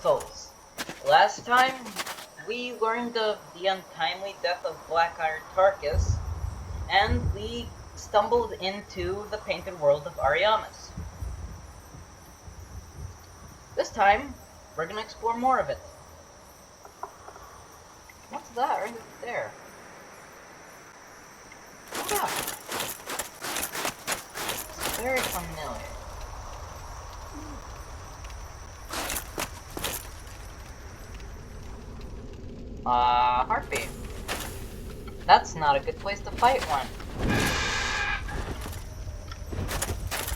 Souls. Last time, we learned of the untimely death of Black-Eyed Tarkus, and we stumbled into the painted world of Ariamis. This time, we're gonna explore more of it. What's that right there? Oh yeah. It's very familiar. Heartbeat. That's not a good place to fight one.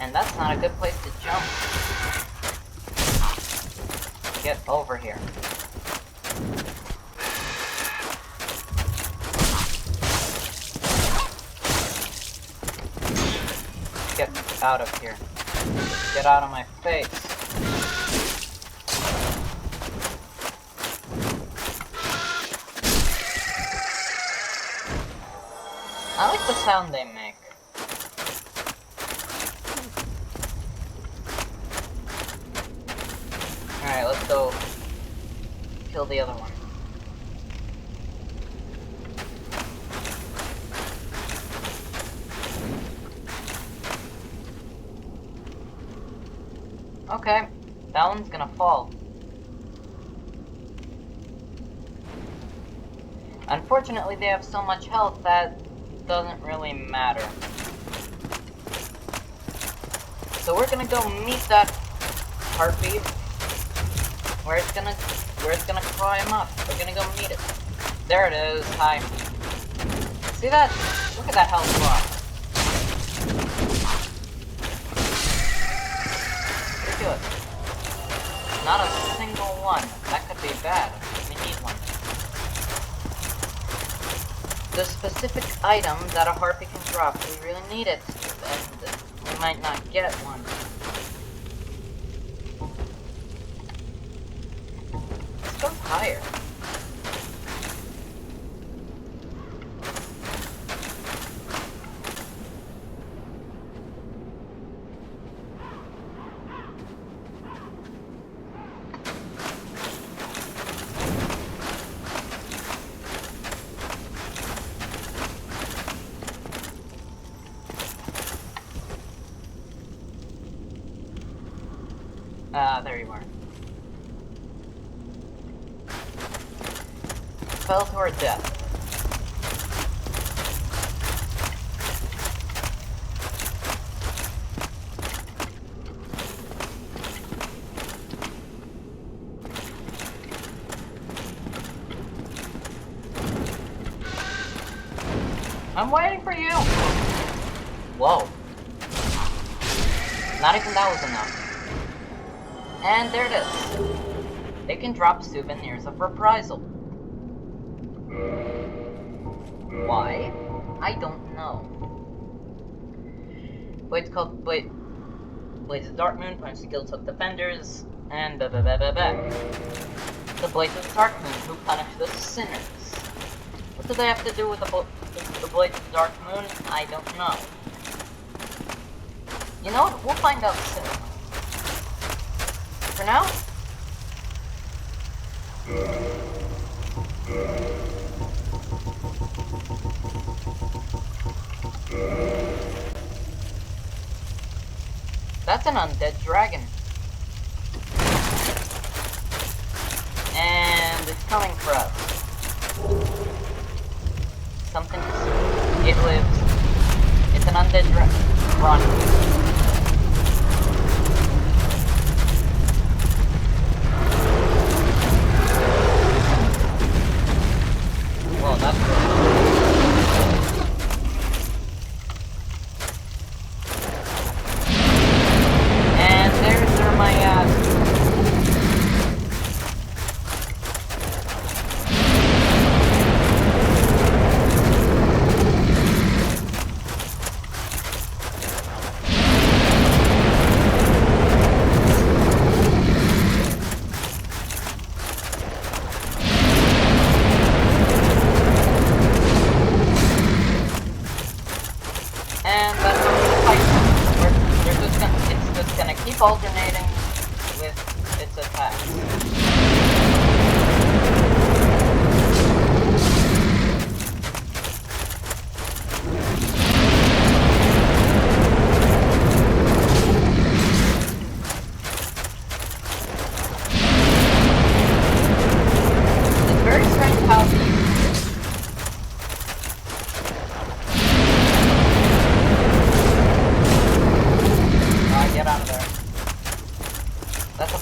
And that's not a good place to jump. Get over here. Get out of here. Get out of my face. I like the sound they make. Alright, let's go kill the other one. Okay, that one's gonna fall. Unfortunately, they have so much health that doesn't really matter. So we're gonna go meet that heartbeat where it's gonna climb up. We're gonna go meet it. There it is. Hi. See that? Look at that health bar. Good. Not a single one. That could be bad. We need one. The specific item that a harpy can drop, we really need it, and we might not get one. Let's go higher. There you are. Fell to her death. I'm waiting for you! Whoa. Not even that was enough. And there it is. They can drop souvenirs of reprisal. Why? I don't know. Blades called Blades of Dark Moon punish the guilds of defenders, and The Blades of Dark Moon who punish the sinners. What do they have to do with the Blades of Dark Moon? I don't know. You know what? We'll find out soon. For now? That's an undead dragon. And it's coming for us. Something. It lives. It's an undead dragon. Run. That's good. And there's my alternating with its attacks.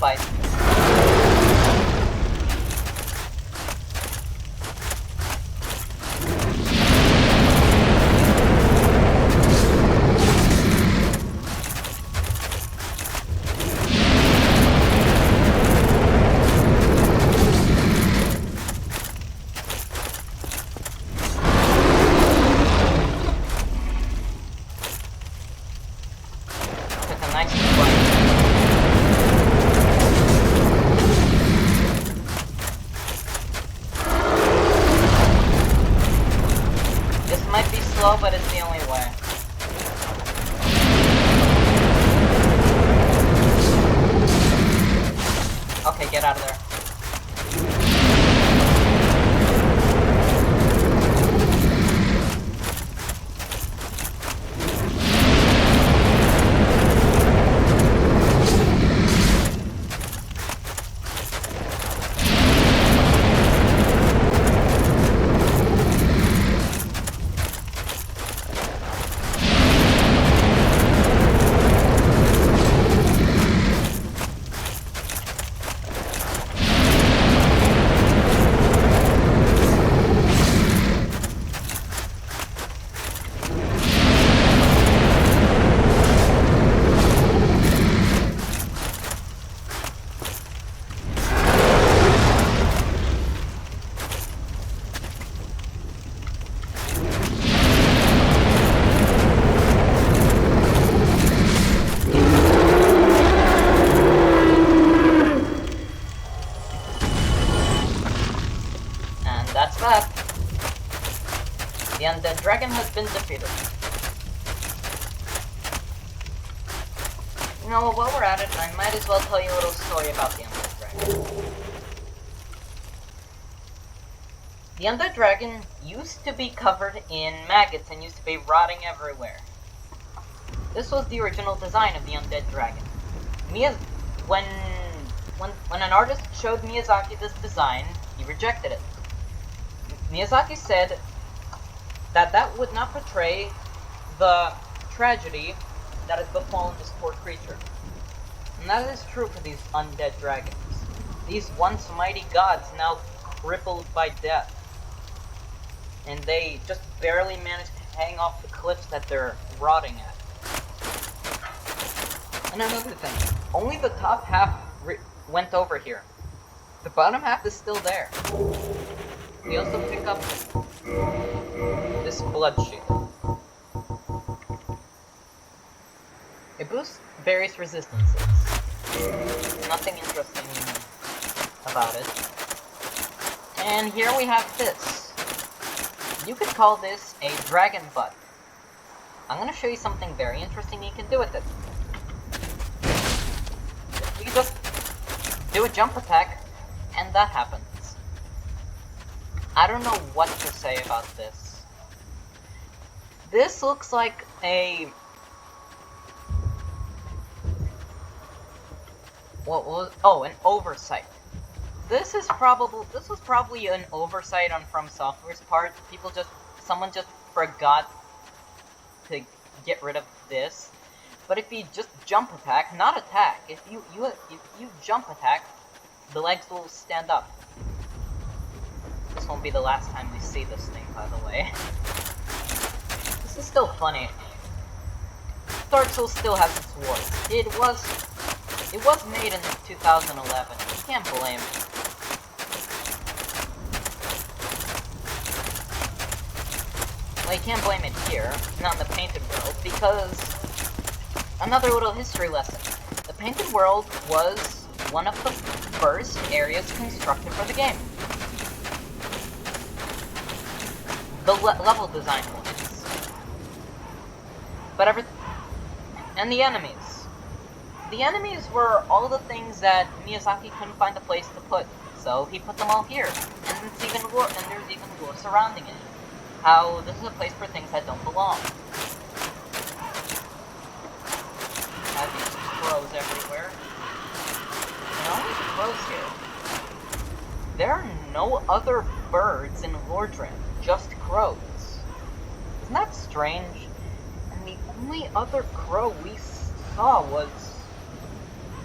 fight. Took a nice fight. This might be slow, but it's the only way. Okay, get out of there. That's that. The undead dragon has been defeated. You know, while we're at it, I might as well tell you a little story about the undead dragon. The undead dragon used to be covered in maggots and used to be rotting everywhere. This was the original design of the undead dragon. When an artist showed Miyazaki this design, he rejected it. Miyazaki said that that would not portray the tragedy that has befallen this poor creature. And that is true for these undead dragons. These once mighty gods now crippled by death. And they just barely manage to hang off the cliffs that they're rotting at. And another thing, only the top half went over here. The bottom half is still there. We also pick up this blood shield. It boosts various resistances. Nothing interesting about it. And here we have this. You could call this a dragon butt. I'm gonna show you something very interesting you can do with it. You just do a jump attack, and that happens. I don't know what to say about this. This looks like a... What was... Oh, an oversight. This was probably an oversight on From Software's part. Someone just forgot to get rid of this. But if you just jump attack, not attack, if you jump attack, the legs will stand up. This won't be the last time we see this thing, by the way. This is still funny. Dark Souls still has its warts. It was made in 2011. You can't blame it. Well, you can't blame it here, not in the Painted World, because another little history lesson. The Painted World was one of the first areas constructed for the game. The level design was. But and the enemies. The enemies were all the things that Miyazaki couldn't find a place to put, so he put them all here. And there's even lore surrounding it. How this is a place for things that don't belong. Have these crows everywhere. And all these crows here. There are no other birds in Lordran, just crows. Isn't that strange? And the only other crow we saw was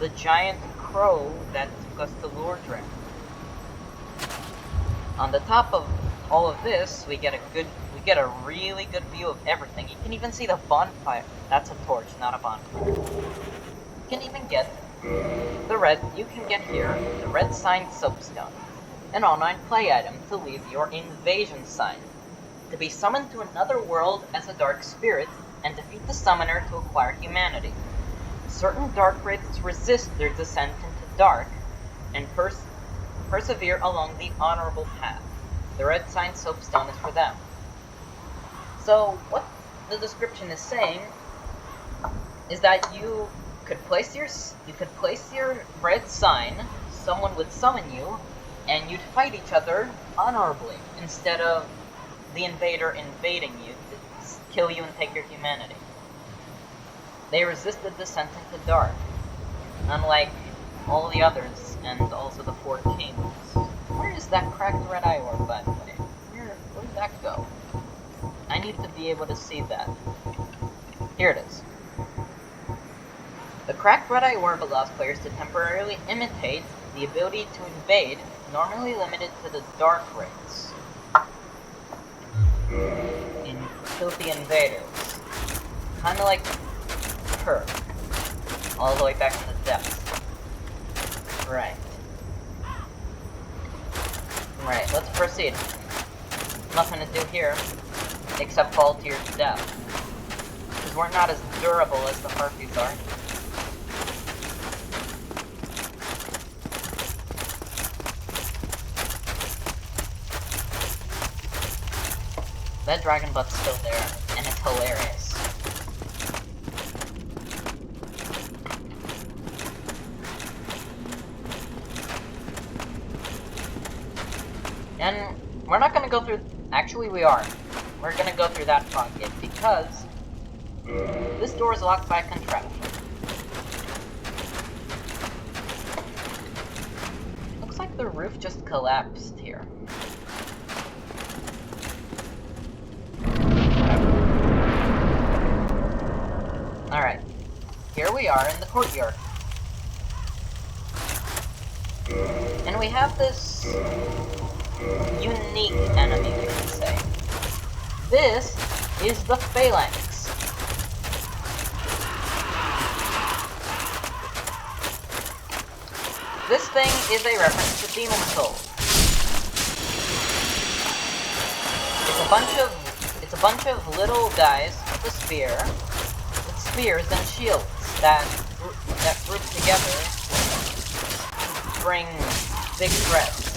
the giant crow that took us to Lordran. On the top of all of this, we get a really good view of everything. You can even see the bonfire. That's a torch, not a bonfire. You can even get here the red sign soapstone, an online play item to leave your invasion sign, to be summoned to another world as a dark spirit, and defeat the summoner to acquire humanity. Certain dark wraiths resist their descent into dark, and persevere along the honorable path. The red sign soapstone is for them. So, what the description is saying is that you could place your red sign, someone would summon you, and you'd fight each other honorably, instead of the invader invading you to kill you and take your humanity. They resist the descent into dark, unlike all the others, and also the Four Kings. Where is that cracked red eye orb, by the way? Where did that go? I need to be able to see that. Here it is. The cracked red eye orb allows players to temporarily imitate the ability to invade, normally limited to the dark wraiths. In filthy invaders. Kinda like her. All the way back in the depths. Right. Right, let's proceed. Nothing to do here, except fall to your death. Because we're not as durable as the harpies are. That dragon butt's still there, and it's hilarious. And we're not gonna go through... Actually, we are. We're gonna go through that pocket, because this door is locked by a contraption. Looks like the roof just collapsed here. Alright. Here we are in the courtyard. And we have this unique enemy, we can say. This is the Phalanx. This thing is a reference to Demon Souls. It's a bunch of little guys with a spear, with spears and shields that group together to bring big threats.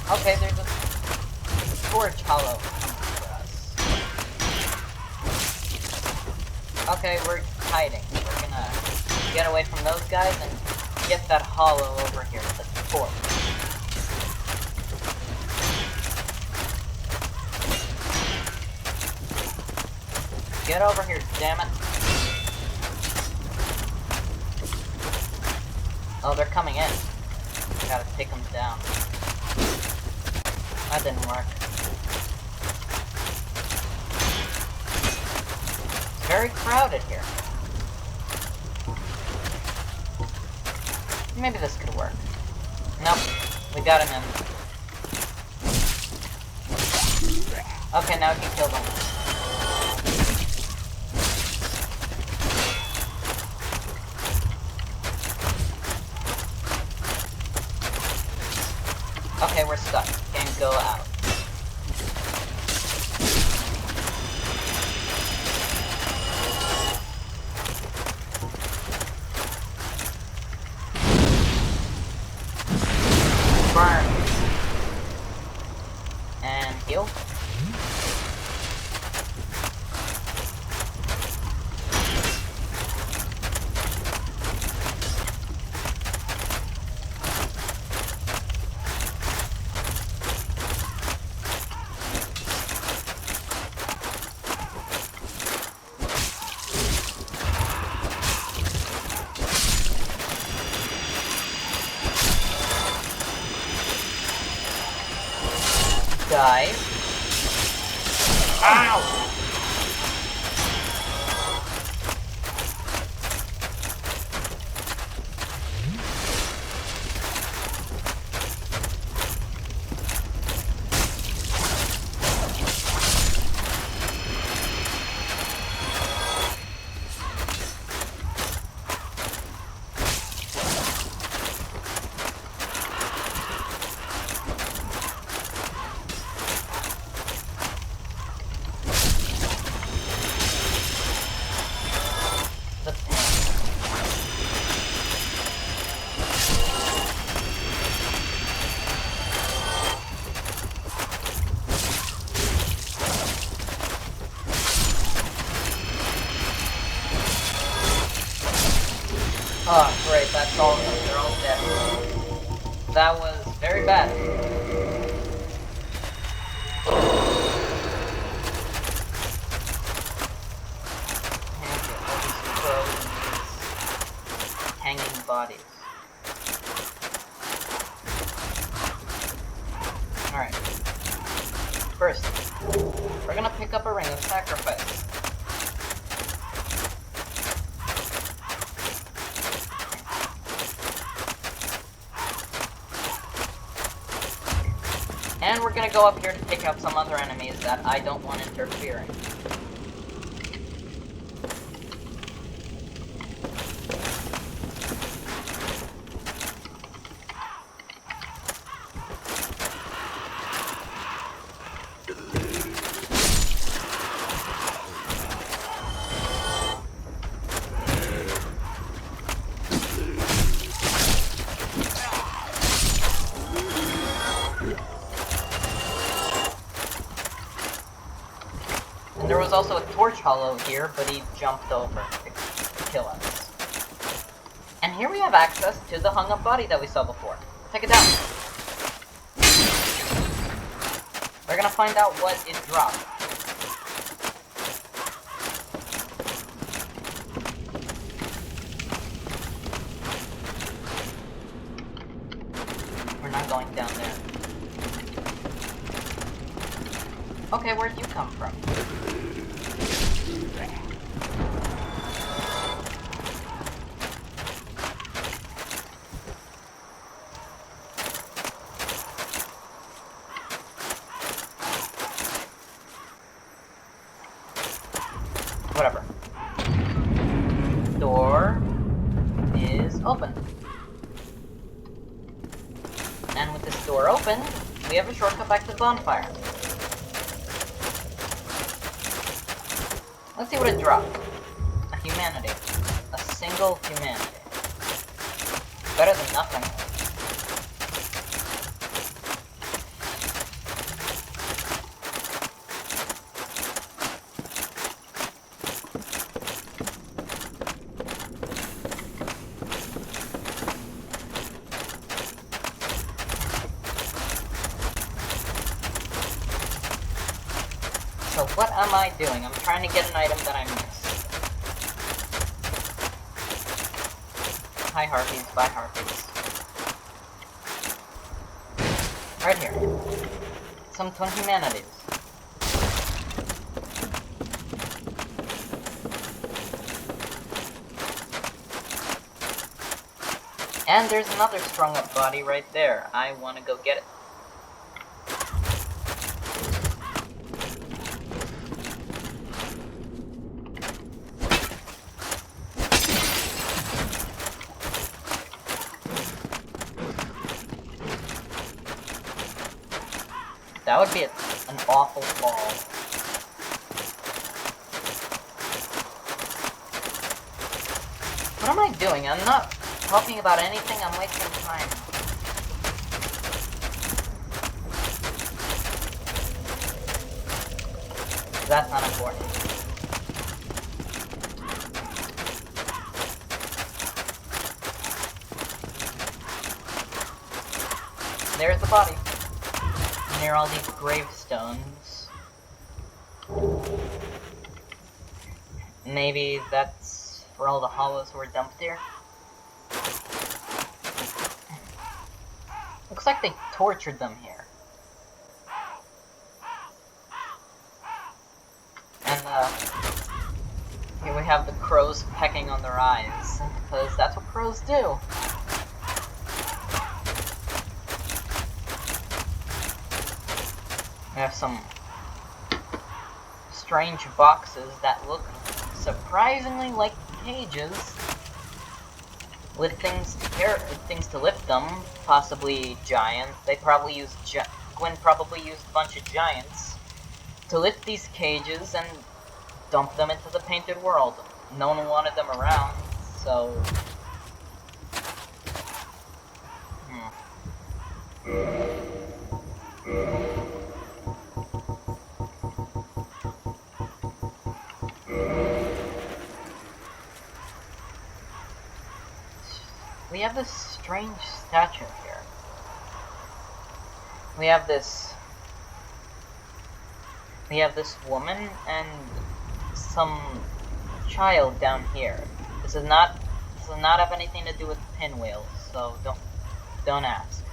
Okay, there's a torch hollow for us. Okay, we're hiding. We're gonna get away from those guys and get that hollow over here, the torch. Get over here, damn it. Oh, they're coming in. Gotta take them down. That didn't work. It's very crowded here. Maybe this could work. Nope. We got him in. Okay, now we can kill them. Okay, we're stuck. Can't go out. Burn. And heal. dive. Ow! Oh, great, that's all of them. They're all dead. That was very bad. Hanging bodies. Alright. First, we're gonna pick up a ring of sacrifice. And we're gonna go up here to pick out some other enemies that I don't want interfering. There was also a torch hollow here, but he jumped over to kill us. And here we have access to the hung up body that we saw before. Take it down. We're gonna find out what it dropped. We're not going down there. Okay, where'd you come from? Whatever. Door is open. And with this door open, we have a shortcut back to the bonfire. Let's see what it dropped. A humanity. A single humanity. Better than nothing. So what am I doing? I'm trying to get an item that I missed. Hi harpies, bye harpies. Right here. Some twin humanities. And there's another strung up body right there. I wanna go get it. That would be an awful fall. What am I doing? I'm not talking about anything, I'm wasting time. That's not important. There's the body. Near all these gravestones. Maybe that's where all the hollows were dumped here. Looks like they tortured them here. have the crows pecking on their eyes, because that's what crows do. We have some strange boxes that look surprisingly like cages, with things to lift them, possibly giant. Gwen probably used a bunch of giants to lift these cages and dump them into the painted world. No one wanted them around, so... We have this strange statue here. We have this woman and some child down here. This does not have anything to do with pinwheels, so don't ask.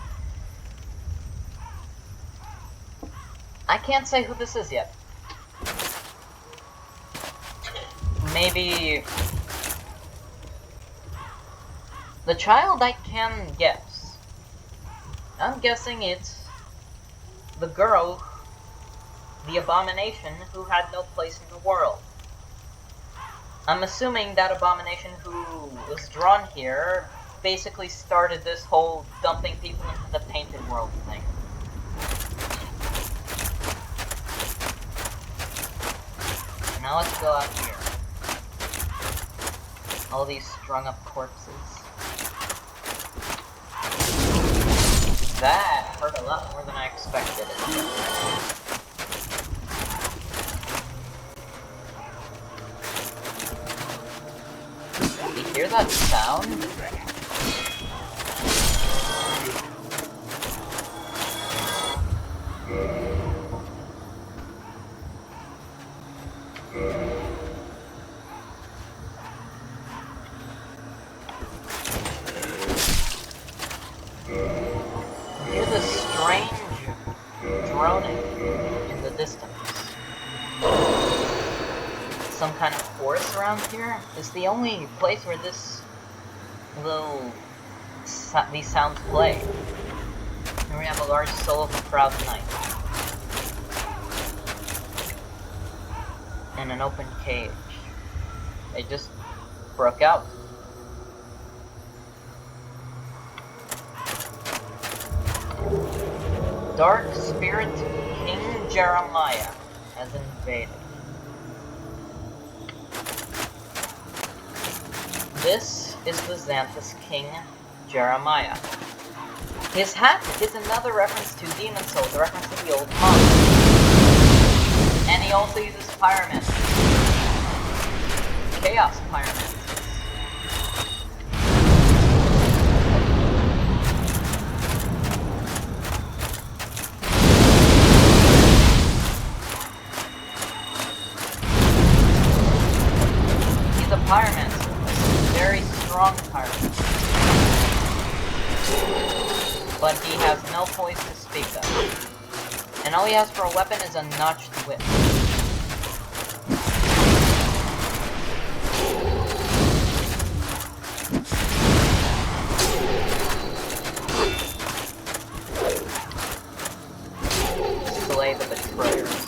I can't say who this is yet. Maybe the child, I can guess. I'm guessing it's the girl, the abomination, who had no place in the world. I'm assuming that abomination who was drawn here basically started this whole dumping people into the painted world thing. Now let's go out here. All these strung up corpses. That hurt a lot more than I expected it to. You hear that sound? Hear the strange droning in the distance. Some kind of forest around here is the only place where these sounds play. And we have a large soul of a proud knight. And an open cage. They just broke out. Dark Spirit King Jeremiah has invaded. This is the Xanthus King Jeremiah. His hat is another reference to Demon Souls, a reference to the old monk. And he also uses pyromancy. Chaos pyromancy. He's a pyromancer. Very strong pyromancer. But he has no voice to speak of. And all he has for a weapon is a notched whip. Slay the betrayers.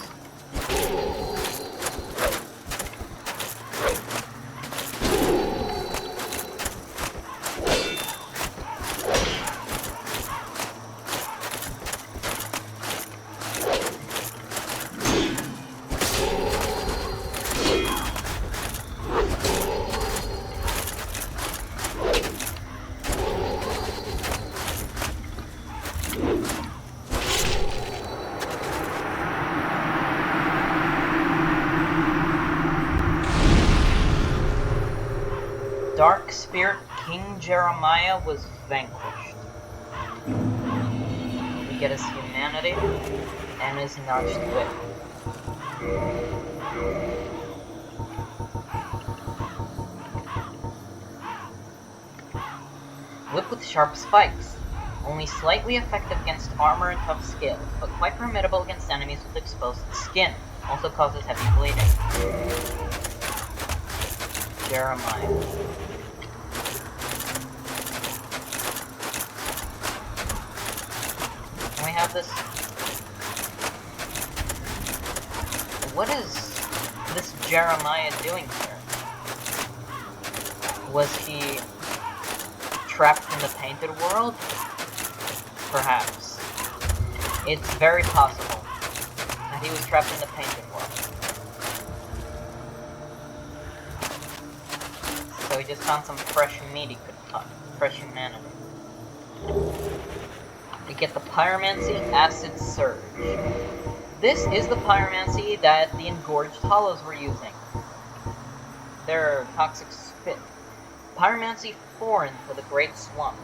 Dark Spirit King Jeremiah was vanquished. We get his humanity and his notched whip. Whip with sharp spikes. Only slightly effective against armor and tough scales, but quite formidable against enemies with exposed skin. Also causes heavy bleeding. Jeremiah. And we have this... What is this Jeremiah doing here? Was he trapped in the painted world? Perhaps. It's very possible that he was trapped in the painted world. So he just found some fresh meat he could cut. Fresh humanity. We get the Pyromancy Acid Surge. This is the pyromancy that the Engorged Hollows were using. Their toxic spit. Pyromancy foreign to the Great Swamp.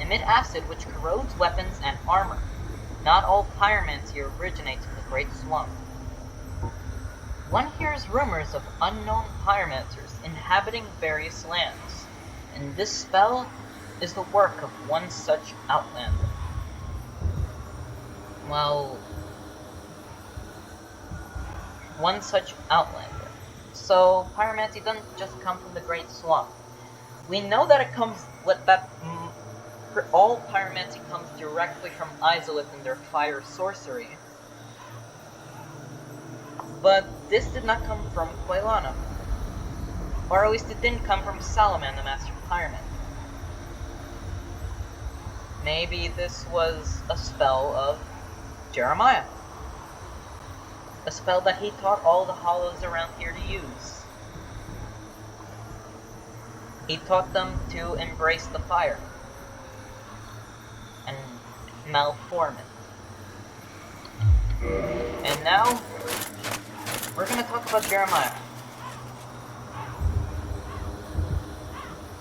Emit acid which corrodes weapons and armor. Not all pyromancy originates in the Great Swamp. One hears rumors of unknown pyromancers inhabiting various lands, and this spell is the work of one such outlander. Well, one such outlander. So pyromancy doesn't just come from the Great Swamp. We know that it comes all pyromancy comes directly from Izalith and their fire sorcery. But this did not come from Quelana. Or at least it didn't come from Salaman, the Master Pyroman. Maybe this was a spell of Jeremiah. A spell that he taught all the hollows around here to use. He taught them to embrace the fire and malform it. And now, we're going to talk about Jeremiah.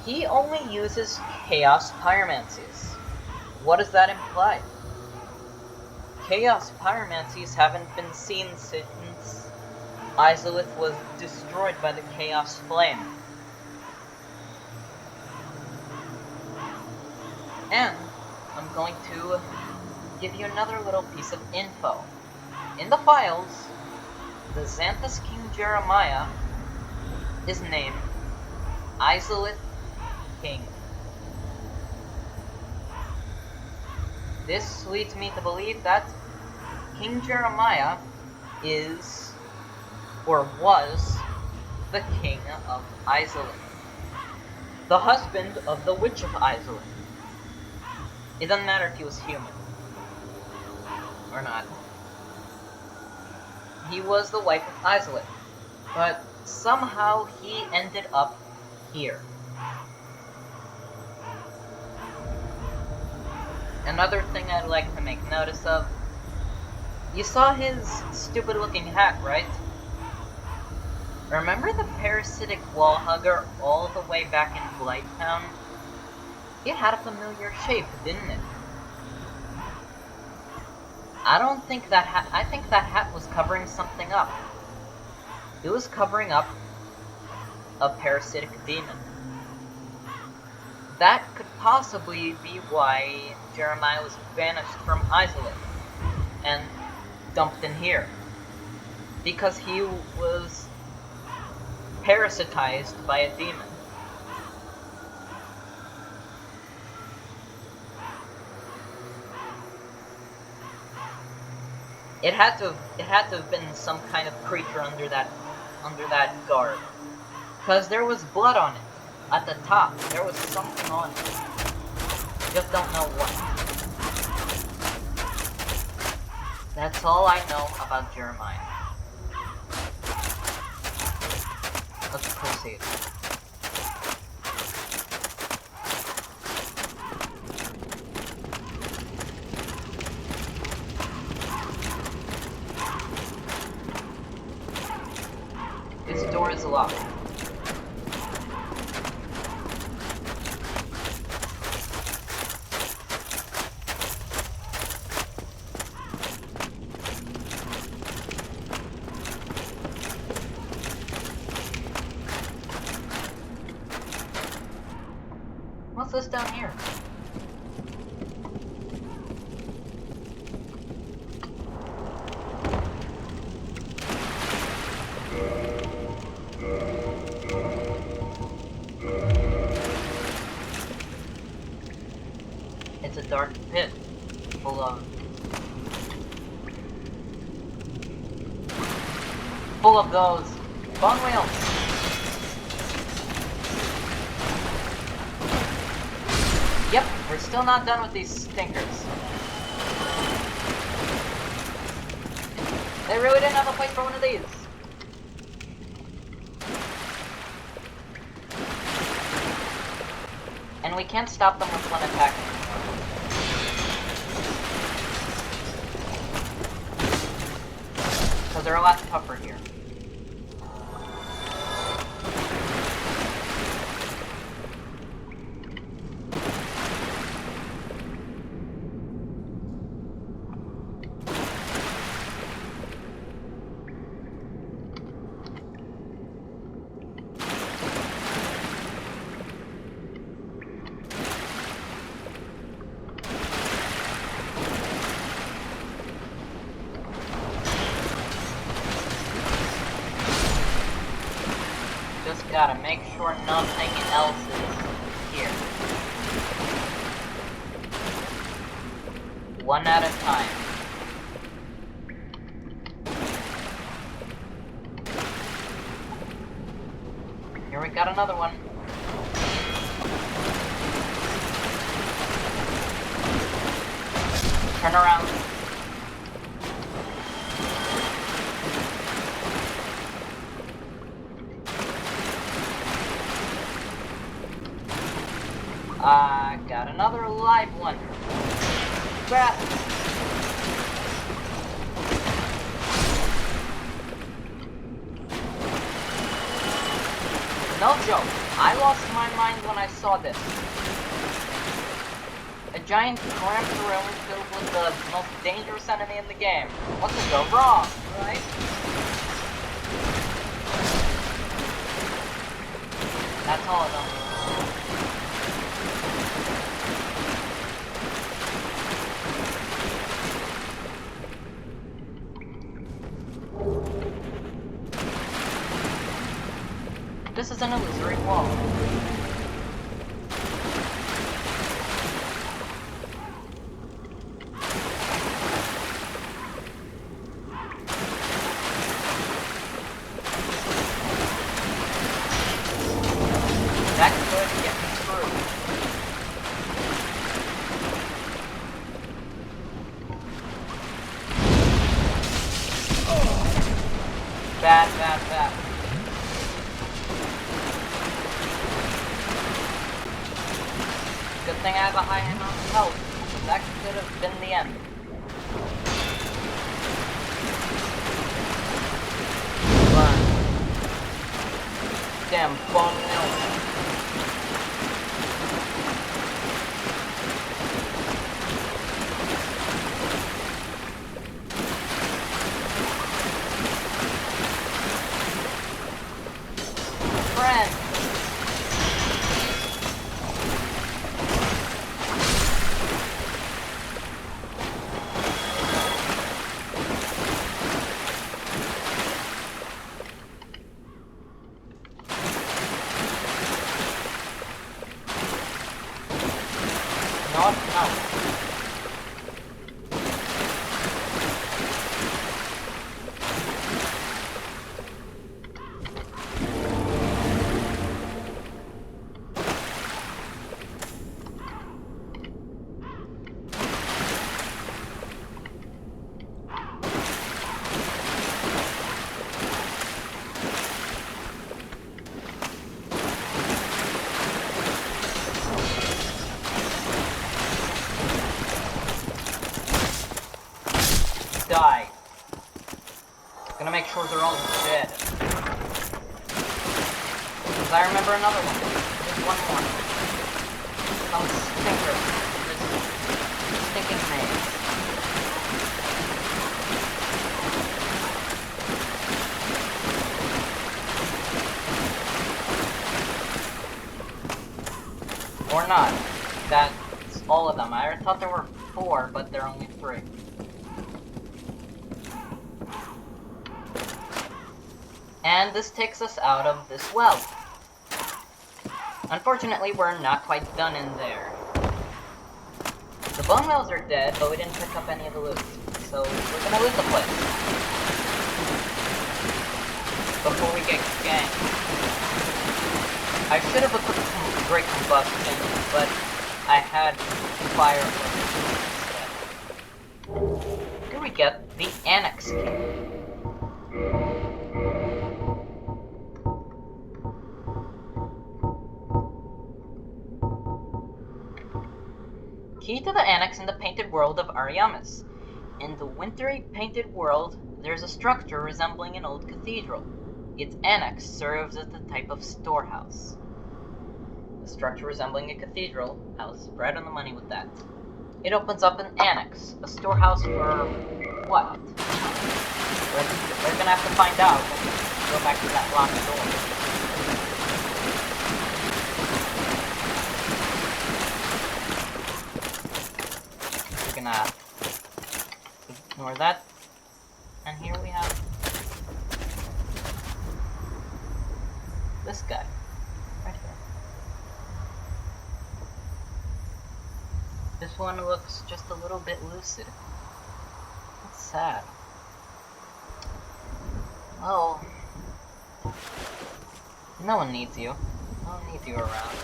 He only uses Chaos Pyromancies. What does that imply? Chaos Pyromancies haven't been seen since Izalith was destroyed by the Chaos Flame. And I'm going to give you another little piece of info. In the files, the Xanthus King Jeremiah is named Izalith King. This leads me to believe that King Jeremiah is, or was, the king of Izalith. The husband of the Witch of Izalith. It doesn't matter if he was human. Or not. He was the wife of Izalith. But somehow he ended up here. Another thing I'd like to make notice of. You saw his stupid looking hat, right? Remember the parasitic wall hugger all the way back in Blighttown? It had a familiar shape, didn't it? I think that hat was covering something up. It was covering up a parasitic demon. That could possibly be why Jeremiah was banished from Izalith and dumped in here. Because he was parasitized by a demon. It had to have been some kind of creature under that guard. Because there was blood on it. At the top, there was something on it. Just don't know what. That's all I know about Jeremiah. Let's proceed. This door is locked. What's this down here? It's a dark pit full of those bone wheels. Yep, we're still not done with these stinkers. They really didn't have a place for one of these. And we can't stop them with one attack anymore. Because they're a lot tougher here. Just gotta make sure nothing else is here. One at a time. Here we got another one. Turn around. Got another live one. Grab. No joke. I lost my mind when I saw this. A giant cramped room filled with the most dangerous enemy in the game. What could go wrong, right? That's all of them. This is an illusory wall. That could get me through. Bad, bad, bad. Good thing I have a high amount of health. That could have been the end. Burn. Damn, bone milk. Friend. Not now. Die. Gonna make sure they're all dead. Because I remember another one. There's one more. Some stinker. This stinking maze. Or not. That's all of them. I thought there were 4, but there are only 3. And this takes us out of this well. Unfortunately, we're not quite done in there. The bone whales are dead, but we didn't pick up any of the loot. So we're gonna loot the place before we get ganked. I should have equipped great combustion, but I had fire instead. Here we get the annex key. Key to the annex in the painted world of Ariamis. In the wintry painted world, there's a structure resembling an old cathedral. Its annex serves as the type of storehouse. A structure resembling a cathedral house. Right on the money with that. It opens up an annex. A storehouse for what? We're gonna have to find out when we go back to that locked door. Gonna ignore that, and here we have this guy right here. This one looks just a little bit lucid. That's sad. Well, no one needs you. No one needs you around.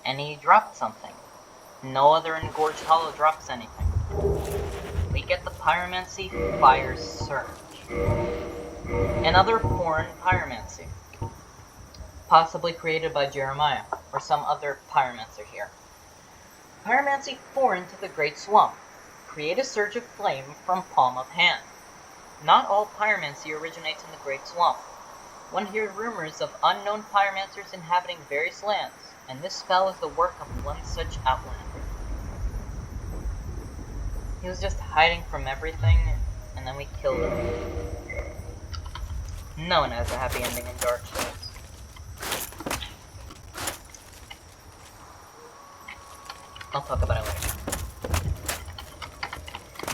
And he dropped something. No other engorged hollow drops anything. We get the pyromancy fire surge. Another foreign pyromancy. Possibly created by Jeremiah, or some other pyromancer here. Pyromancy foreign to the Great Swamp. Create a surge of flame from palm of hand. Not all pyromancy originates in the Great Swamp. One hears rumors of unknown pyromancers inhabiting various lands, and this spell is the work of one such outlander. He was just hiding from everything, and then we killed him. No one has a happy ending in Dark Souls. I'll talk about it later.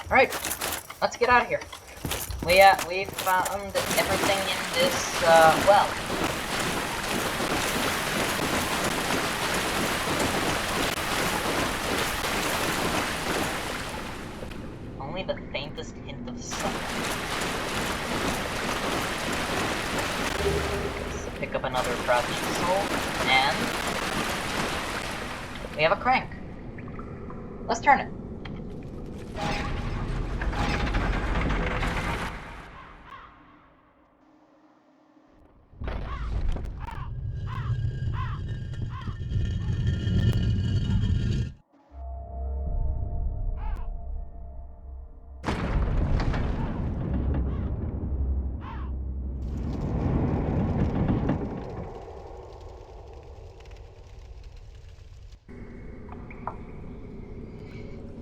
Alright, let's get out of here. We found everything in this, well. Only the faintest hint of sun. Let's pick up another crouching soul, and we have a crank. Let's turn it.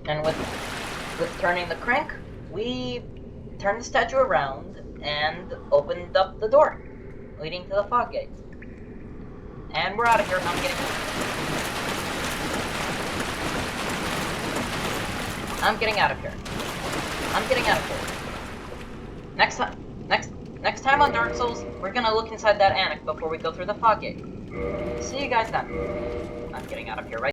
And with turning the crank, we turned the statue around and opened up the door leading to the fog gate. And we're out of here. I'm getting out of here. I'm getting out of here. Next time on Dark Souls, we're gonna look inside that annex before we go through the fog gate. See you guys then. I'm getting out of here right